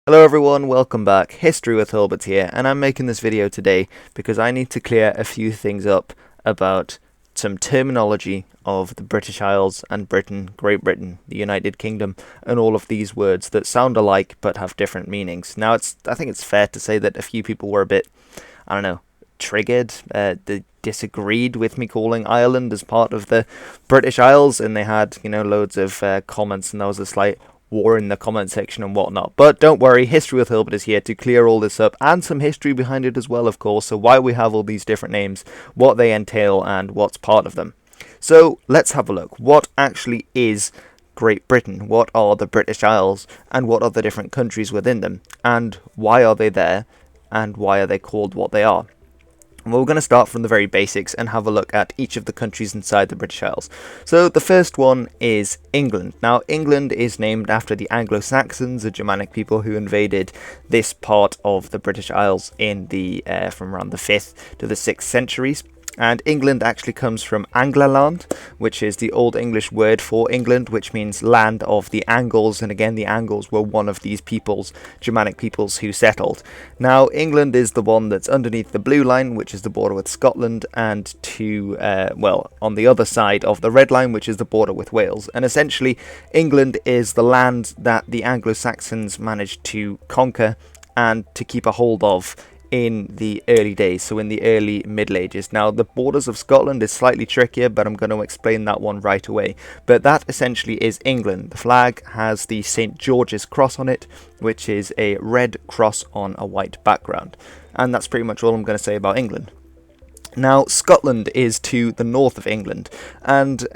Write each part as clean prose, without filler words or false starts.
Hello everyone, welcome back. History with Hilbert here, and I'm making this video today because I need to clear a few things up about some terminology of the British Isles and Britain, Great Britain, the United Kingdom, and all of these words that sound alike but have different meanings. Now, I think it's fair to say that a few people were a bit, triggered. They disagreed with me calling Ireland as part of the British Isles, and they had, loads of comments, and there was a slight war in the comment section and whatnot. But don't worry, History with Hilbert is here to clear all this up, and some history behind it as well, of course, so why we have all these different names, what they entail, and what's part of them. So let's have a look. What actually is Great Britain? What are the British Isles, and what are the different countries within them, and why are they there, and why are they called what they are? Well, we're going to start from the very basics and have a look at each of the countries inside the British Isles. So the first one is England. Now, England is named after the Anglo-Saxons, the Germanic people who invaded this part of the British Isles in the from around the 5th to the 6th centuries. And England actually comes from Anglo-land, which is the Old English word for England, which means land of the Angles. And again, the Angles were one of these peoples, Germanic peoples, who settled. Now, England is the one that's underneath the blue line, which is the border with Scotland, and on the other side of the red line, which is the border with Wales. And essentially, England is the land that the Anglo-Saxons managed to conquer and to keep a hold of in the early days, so in the early Middle Ages. Now, the borders of Scotland is slightly trickier, but I'm going to explain that one right away. But that essentially is England. The flag has the St. George's cross on it, which is a red cross on a white background. And that's pretty much all I'm going to say about England. Now, Scotland is to the north of England, and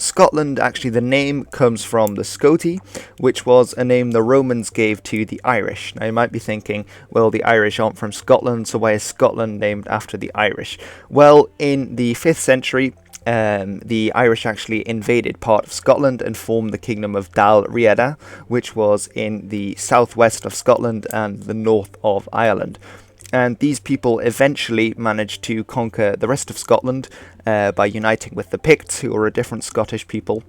Scotland, actually, the name comes from the Scoti, which was a name the Romans gave to the Irish. Now, you might be thinking, well, the Irish aren't from Scotland, so why is Scotland named after the Irish? Well, in the 5th century, the Irish actually invaded part of Scotland and formed the kingdom of Dal Riada, which was in the southwest of Scotland and the north of Ireland. And these people eventually managed to conquer the rest of Scotland by uniting with the Picts, who were a different Scottish people.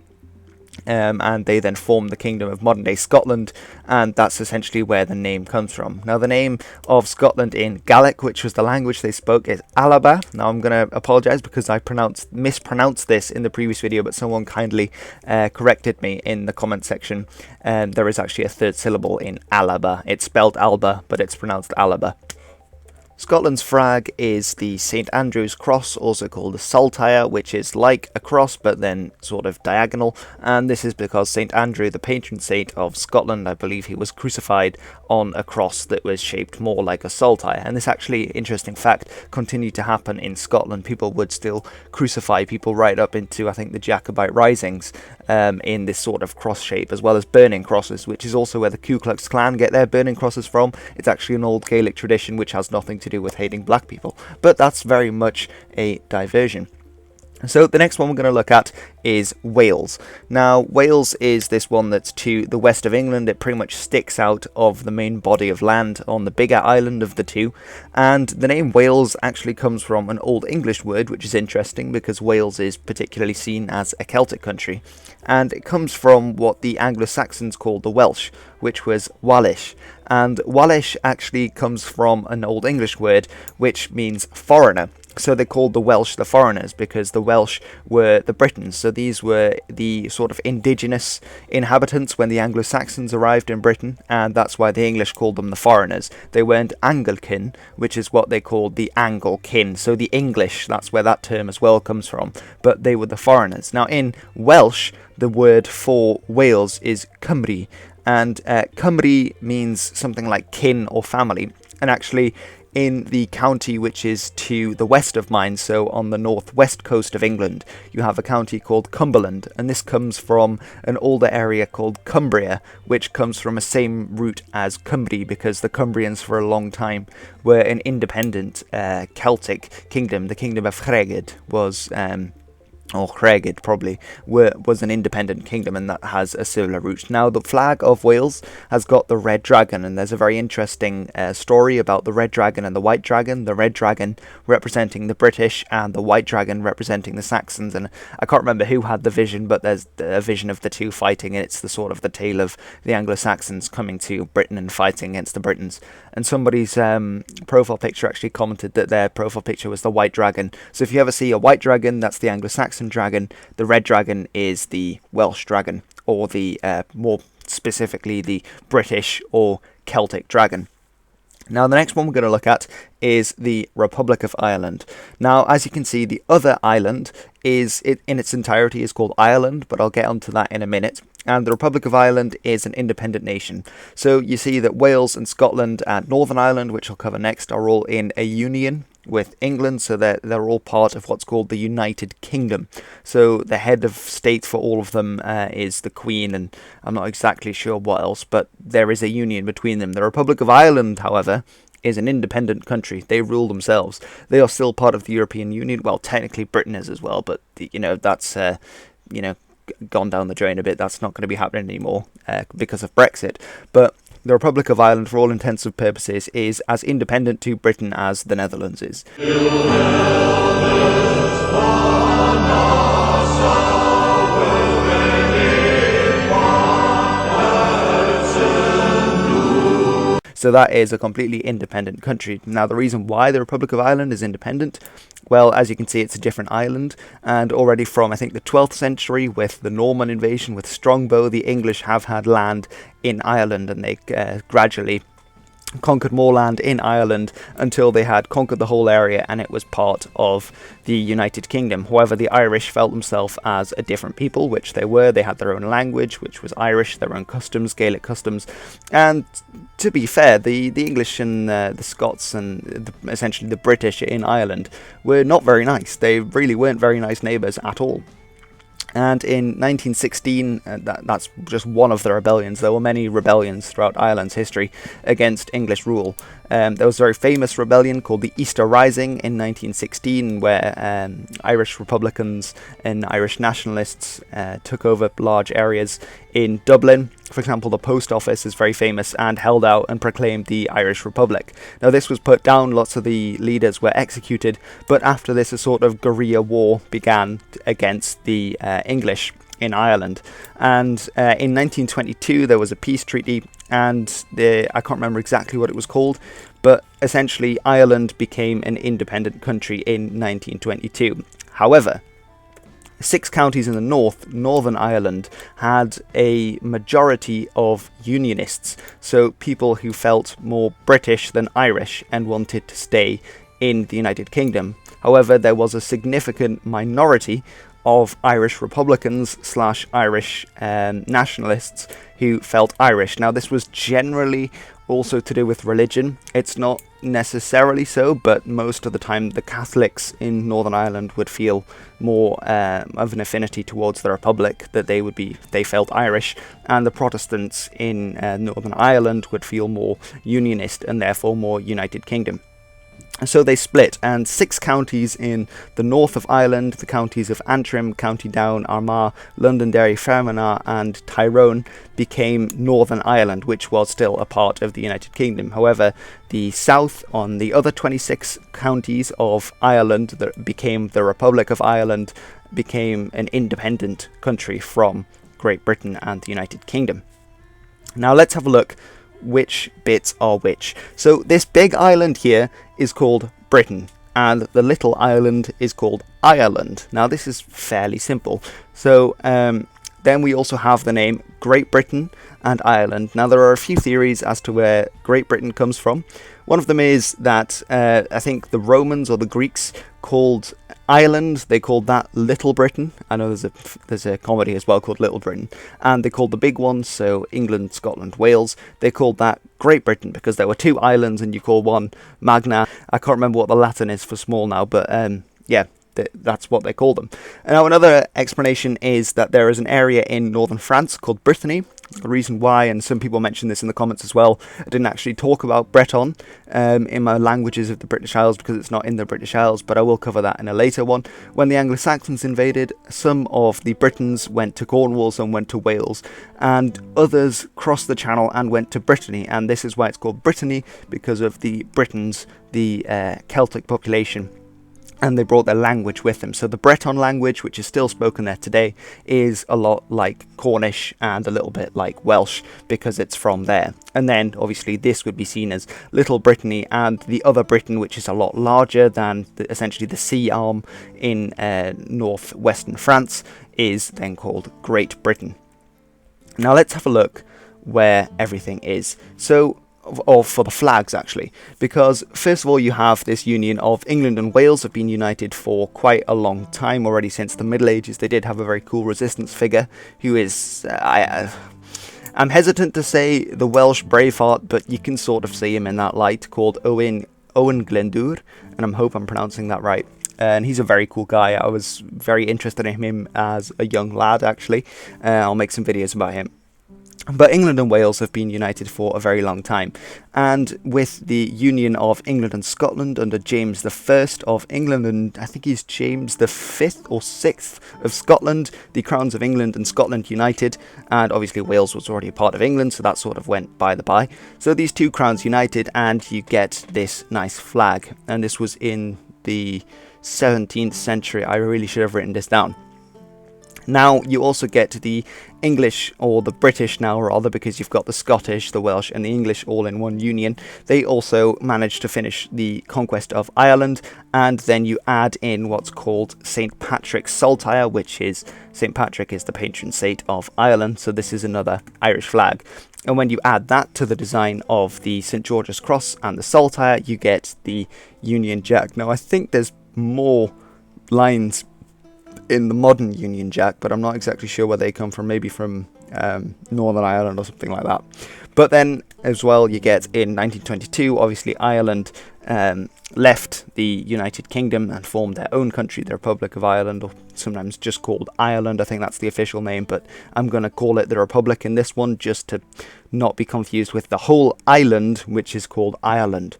And they then formed the kingdom of modern-day Scotland, and that's essentially where the name comes from. Now, the name of Scotland in Gaelic, which was the language they spoke, is Alaba. Now, I'm going to apologise because I mispronounced this in the previous video, but someone kindly corrected me in the comment section. There is actually a third syllable in Alaba. It's spelled Alba, but it's pronounced Alaba. Scotland's flag is the St. Andrew's cross, also called a saltire, which is like a cross but then sort of diagonal, and this is because St. Andrew, the patron saint of Scotland, I believe he was crucified on a cross that was shaped more like a saltire. And this actually, interesting fact, continued to happen in Scotland. People would still crucify people right up into, I think, the Jacobite risings in this sort of cross shape, as well as burning crosses, which is also where the Ku Klux Klan get their burning crosses from. It's actually an old Gaelic tradition which has nothing to do with hating black people, but that's very much a diversion. So the next one we're going to look at is Wales. Now, Wales is this one that's to the west of England. It pretty much sticks out of the main body of land on the bigger island of the two. And the name Wales actually comes from an Old English word, which is interesting because Wales is particularly seen as a Celtic country. And it comes from what the Anglo-Saxons called the Welsh, which was Wallish. And Wallish actually comes from an Old English word, which means foreigner. So they called the Welsh the foreigners because the Welsh were the Britons. So these were the sort of indigenous inhabitants when the Anglo-Saxons arrived in Britain, and that's why the English called them the foreigners. They weren't Anglican, which is what they called the Anglekin. So the English, that's where that term as well comes from, but they were the foreigners. Now, in Welsh, the word for Wales is Cymru, and Cymru means something like kin or family, and actually in the county which is to the west of mine, so on the northwest coast of England, you have a county called Cumberland, and this comes from an older area called Cumbria, which comes from a same root as Cymru, because the Cumbrians for a long time were an independent Celtic kingdom. The kingdom of Chregid was or Craig, it probably was an independent kingdom, and that has a similar root. Now, the flag of Wales has got the red dragon, and there's a very interesting story about the red dragon and the white dragon. The red dragon representing the British, and the white dragon representing the Saxons. And I can't remember who had the vision, but there's a vision of the two fighting, and it's the sort of the tale of the Anglo-Saxons coming to Britain and fighting against the Britons. And somebody's profile picture actually commented that their profile picture was the white dragon. So if you ever see a white dragon, that's the Anglo-Saxon dragon. The red dragon is the Welsh dragon, or the more specifically the British or Celtic dragon. Now, the next one we're going to look at is the Republic of Ireland. Now, as you can see, the other island in its entirety is called Ireland, but I'll get onto that in a minute. And the Republic of Ireland is an independent nation. So you see that Wales and Scotland and Northern Ireland, which I'll cover next, are all in a union with England, so they're all part of what's called the United Kingdom. So the head of state for all of them is the Queen, and I'm not exactly sure what else, but there is a union between them. The Republic of Ireland, however, is an independent country. They rule themselves. They are still part of the European Union. Well, technically Britain is as well, but that's gone down the drain a bit. That's not going to be happening anymore because of Brexit. But the Republic of Ireland, for all intents and purposes, is as independent to Britain as the Netherlands is. So that is a completely independent country. Now, the reason why the Republic of Ireland is independent, well, as you can see, it's a different island. And already from, I think, the 12th century, with the Norman invasion, with Strongbow, the English have had land in Ireland, and they gradually conquered more land in Ireland until they had conquered the whole area and it was part of the United Kingdom. However, the Irish felt themselves as a different people, which they were. They had their own language, which was Irish, their own customs, Gaelic customs. And to be fair, the English and the Scots and essentially the British in Ireland were not very nice. They really weren't very nice neighbours at all. And in 1916, that's just one of the rebellions. There were many rebellions throughout Ireland's history against English rule. There was a very famous rebellion called the Easter Rising in 1916, where Irish Republicans and Irish nationalists took over large areas in Dublin. For example, the post office is very famous and held out and proclaimed the Irish Republic. Now, this was put down, lots of the leaders were executed, but after this a sort of guerrilla war began against the English in Ireland. And in 1922 there was a peace treaty, and I can't remember exactly what it was called, but essentially Ireland became an independent country in 1922. However, 6 counties in the north, Northern Ireland, had a majority of Unionists, so people who felt more British than Irish and wanted to stay in the United Kingdom. However, there was a significant minority of Irish Republicans / Irish nationalists who felt Irish. Now, this was generally also to do with religion. It's not necessarily so, but most of the time the Catholics in Northern Ireland would feel more of an affinity towards the Republic, that they felt Irish, and the Protestants in Northern Ireland would feel more Unionist and therefore more United Kingdom. So they split, and 6 counties in the north of Ireland, the counties of Antrim, County Down, Armagh, Londonderry, Fermanagh and Tyrone, became Northern Ireland, which was still a part of the United Kingdom. However, the south, on the other 26 counties of Ireland that became the Republic of Ireland, became an independent country from Great Britain and the United Kingdom. Now let's have a look which bits are which. So this big island here is called Britain, and the little island is called Ireland. Now this is fairly simple. So then we also have the name Great Britain and Ireland. Now there are a few theories as to where Great Britain comes from. One of them is that I think the Romans or the Greeks called Ireland, they called that Little Britain. I know there's a comedy as well called Little Britain, and they called the big ones, so England, Scotland, Wales, they called that Great Britain because there were 2 islands and you call one Magna. I can't remember what the Latin is for small now, but yeah, that's what they call them. Now, another explanation is that there is an area in northern France called Brittany, The reason why, and some people mentioned this in the comments as well, I didn't actually talk about Breton in my languages of the British Isles because it's not in the British Isles, but I will cover that in a later one. When the Anglo-Saxons invaded, some of the Britons went to Cornwall, some went to Wales, and others crossed the Channel and went to Brittany, and this is why it's called Brittany, because of the Britons, the Celtic population, and they brought their language with them. So the Breton language, which is still spoken there today, is a lot like Cornish and a little bit like Welsh because it's from there. And then obviously this would be seen as Little Brittany, and the other Britain, which is a lot larger than essentially the sea arm in northwestern France, is then called Great Britain. Now let's have a look where everything is. So, or for the flags actually, because first of all you have this union of England and Wales have been united for quite a long time already, since the Middle Ages. They did have a very cool resistance figure who is, I'm hesitant to say the Welsh Braveheart, but you can sort of see him in that light, called Owen Glendour, and I hope I'm pronouncing that right. And he's a very cool guy. I was very interested in him as a young lad actually. I'll make some videos about him. But England and Wales have been united for a very long time, and with the union of England and Scotland under James I of England, and I think he's James V or VI of Scotland, the crowns of England and Scotland united, and obviously Wales was already a part of England, so that sort of went by the by. So these two crowns united and you get this nice flag, and this was in the 17th century. I really should have written this down. Now you also get the English, or the British now rather, because you've got the Scottish, the Welsh and the English all in one union. They also managed to finish the conquest of Ireland, and then you add in what's called St. Patrick's Saltire, which is, St. Patrick is the patron saint of Ireland, so this is another Irish flag. And when you add that to the design of the St. George's Cross and the Saltire, you get the Union Jack. Now I think there's more lines in the modern Union Jack, but I'm not exactly sure where they come from, maybe from Northern Ireland or something like that. But then as well you get in 1922, obviously Ireland left the United Kingdom and formed their own country, the Republic of Ireland, or sometimes just called Ireland. I think that's the official name, but I'm going to call it the Republic in this one just to not be confused with the whole island, which is called Ireland.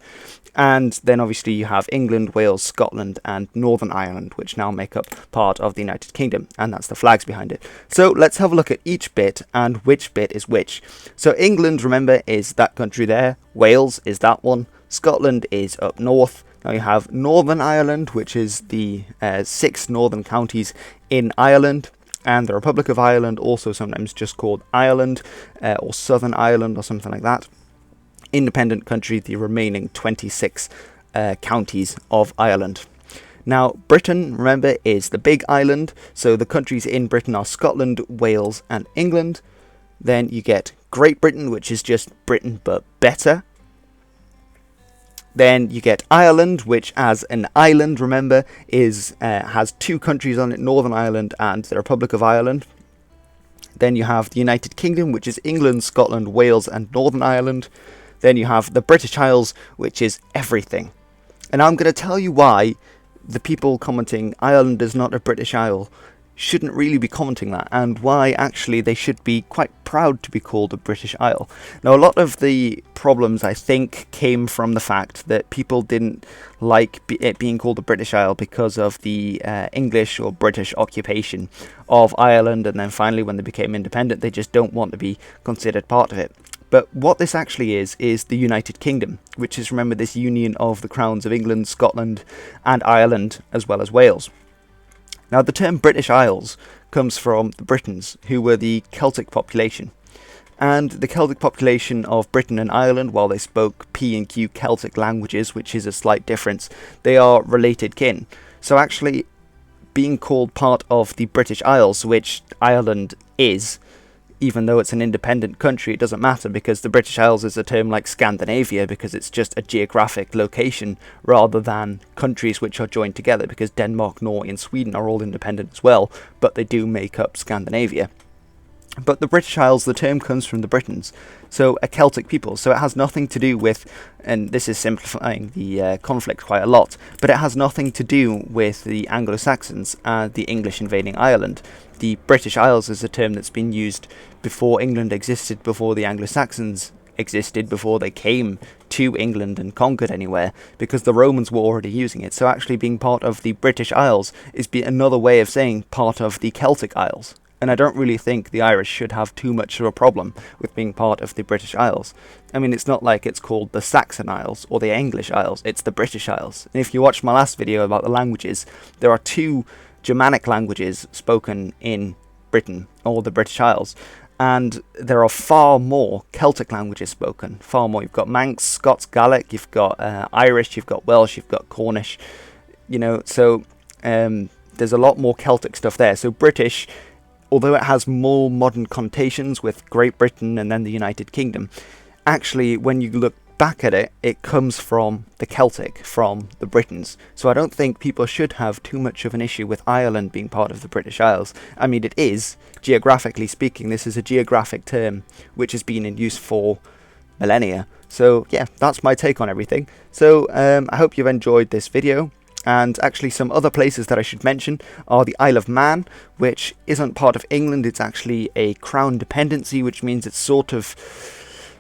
And then obviously you have England, Wales, Scotland and Northern Ireland, which now make up part of the United Kingdom, and that's the flags behind it. So let's have a look at each bit and which bit is which. So England, remember, is that country there. Wales is that one. Scotland is up north. Now you have Northern Ireland, which is the 6 northern counties in Ireland, and the Republic of Ireland, also sometimes just called Ireland, or Southern Ireland or something like that. Independent country, the remaining 26 counties of Ireland. Now Britain, remember, is the big island, so the countries in Britain are Scotland, Wales and England. Then you get Great Britain, which is just Britain but better. Then you get Ireland, which as an island, remember, is has 2 countries on it, Northern Ireland and the Republic of Ireland. Then you have the United Kingdom, which is England, Scotland, Wales and Northern Ireland. Then you have the British Isles, which is everything. And I'm going to tell you why the people commenting Ireland is not a British Isle shouldn't really be commenting that, and why actually they should be quite proud to be called a British Isle. Now a lot of the problems, I think, came from the fact that people didn't like it being called a British Isle because of the English or British occupation of Ireland, and then finally when they became independent they just don't want to be considered part of it. But what this actually is the United Kingdom, which is, remember, this union of the crowns of England, Scotland and Ireland, as well as Wales. Now the term British Isles comes from the Britons, who were the Celtic population. And the Celtic population of Britain and Ireland, while they spoke P and Q Celtic languages, which is a slight difference, they are related kin. So actually being called part of the British Isles, which Ireland is, even though it's an independent country, it doesn't matter, because the British Isles is a term like Scandinavia, because it's just a geographic location rather than countries which are joined together, because Denmark, Norway and Sweden are all independent as well, but they do make up Scandinavia. But the British Isles, the term comes from the Britons, so a Celtic people. So it has nothing to do with, and this is simplifying the conflict quite a lot, but it has nothing to do with the Anglo-Saxons and the English invading Ireland. The British Isles is a term that's been used before England existed, before the Anglo-Saxons existed, before they came to England and conquered anywhere, because the Romans were already using it. So actually being part of the British Isles is another way of saying part of the Celtic Isles. And I don't really think the Irish should have too much of a problem with being part of the British Isles. I mean, it's not like it's called the Saxon Isles or the English Isles, it's the British Isles. And if you watched my last video about the languages, there are 2 Germanic languages spoken in Britain, or the British Isles. And there are far more Celtic languages spoken, far more. You've got Manx, Scots Gaelic, you've got Irish, you've got Welsh, you've got Cornish, so there's a lot more Celtic stuff there. So British, although it has more modern connotations with Great Britain and then the United Kingdom, actually when you look back at it, it comes from the Celtic, from the Britons. So I don't think people should have too much of an issue with Ireland being part of the British Isles. I mean, it is, geographically speaking, this is a geographic term which has been in use for millennia. So yeah, that's my take on everything. So I hope you've enjoyed this video. And actually some other places that I should mention are the Isle of Man, which isn't part of England. It's actually a crown dependency, which means it's sort of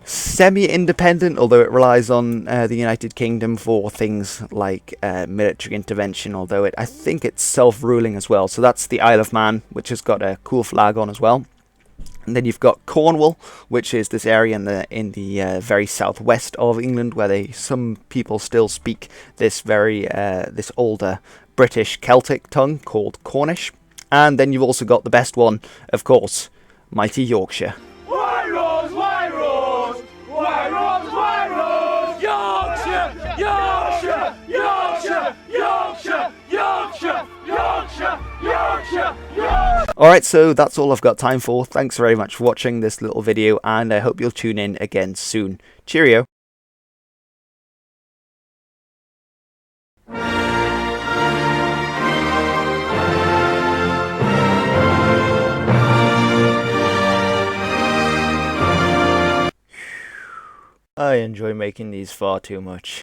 semi-independent, although it relies on the United Kingdom for things like military intervention, although I think it's self-ruling as well. So that's the Isle of Man, which has got a cool flag on as well. And then you've got Cornwall, which is this area in the very southwest of England, where some people still speak this this older British Celtic tongue called Cornish. And then you've also got the best one, of course, mighty Yorkshire. White Rose, White Rose, White Rose, White Rose, Yorkshire, Yorkshire, Yorkshire, Yorkshire, Yorkshire, Yorkshire, Yorkshire, Yorkshire. Alright, so that's all I've got time for. Thanks very much for watching this little video, and I hope you'll tune in again soon. Cheerio! I enjoy making these far too much.